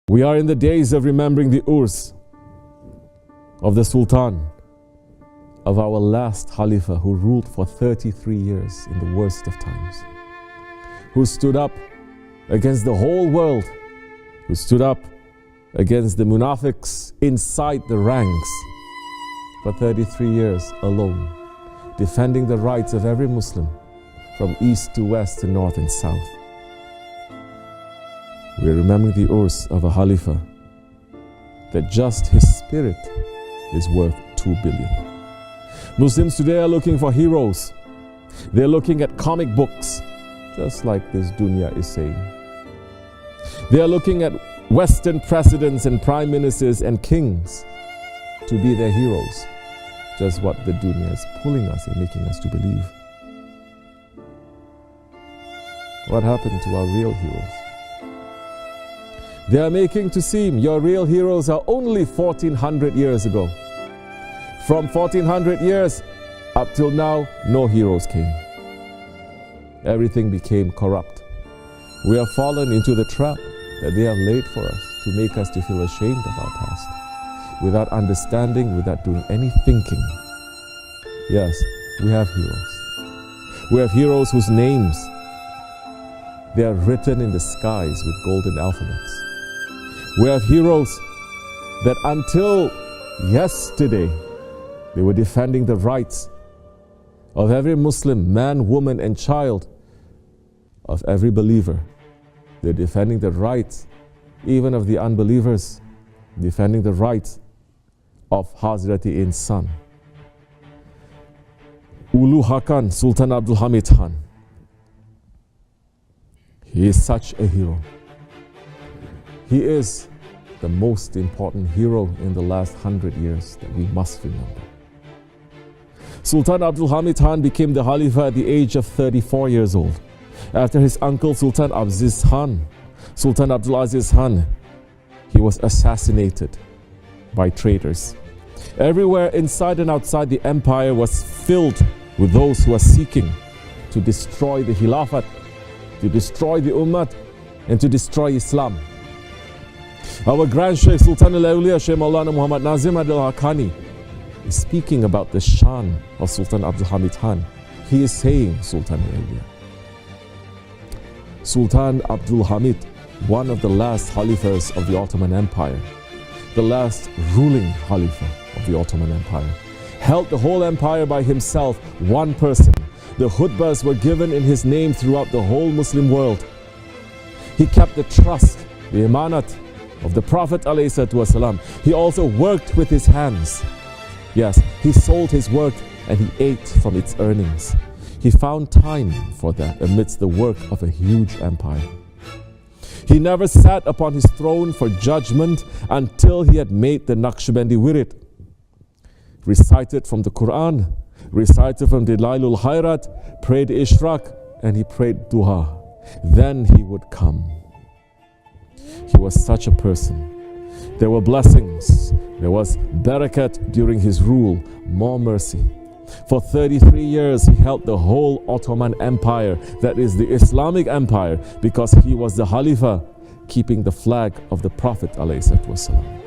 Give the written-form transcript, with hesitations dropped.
We are in the days of remembering the Urs of the Sultan, of our last Khalifa who ruled for 33 years in the worst of times, who stood up against the whole world, who stood up against the munafiqs inside the ranks for 33 years alone, defending the rights of every Muslim from east to west to north and south. We are remembering the Urs of a Khalifa that just his spirit is worth 2 billion. Muslims today are looking for heroes. They're looking at comic books, just like this dunya is saying. They are looking at Western presidents and prime ministers and kings to be their heroes, just what the dunya is pulling us and making us to believe. What happened to our real heroes? They are making to seem your real heroes are only 1400 years ago. From 1400 years up till now, no heroes came. Everything became corrupt. We have fallen into the trap that they have laid for us to make us to feel ashamed of our past, without understanding, without doing any thinking. Yes, we have heroes. We have heroes whose names, they are written in the skies with golden alphabets. We have heroes that until yesterday, they were defending the rights of every Muslim, man, woman, and child, of every believer. They're defending the rights even of the unbelievers, defending the rights of Hazrati Insan. Ulu Hakan, Sultana Abdul Hamid Hana. He is such a hero. He is the most important hero in the last 100 years that we must remember. Sultana Abdul Hamid Hana became the Khalifa at the age of 34 years old, after his uncle Sultan Aziz Khan, Sultan Abdul Aziz Khan, he was assassinated by traitors. Everywhere inside and outside the empire was filled with those who are seeking to destroy the Khilafat, to destroy the Ummah, and to destroy Islam. Our Grand Sheikh Sultan al-Awliya Shaykh Maulana Muhammad Nazim Adil Haqani is speaking about the shan of Sultan Abdul Hamid Khan. He is saying, Sultan al-Awliya, Sultan Abdul Hamid, one of the last Khalifas of the Ottoman Empire, the last ruling Khalifa of the Ottoman Empire, held the whole empire by himself, one person. The khutbahs were given in his name throughout the whole Muslim world. He kept the trust, the imanat of the Prophet ﷺ. He also worked with his hands. Yes, he sold his work and he ate from its earnings. He found time for that amidst the work of a huge empire. He never sat upon his throne for judgment until he had made the Nakshbandi wirid, recited from the Quran, recited from Dalailul Khairat, prayed Ishraq, and he prayed Duha. Then he would come. He was such a person. There were blessings, there was barakat during his rule, more mercy. For 33 years he held the whole Ottoman Empire, that is the Islamic Empire, because he was the Khalifa keeping the flag of the Prophet ﷺ.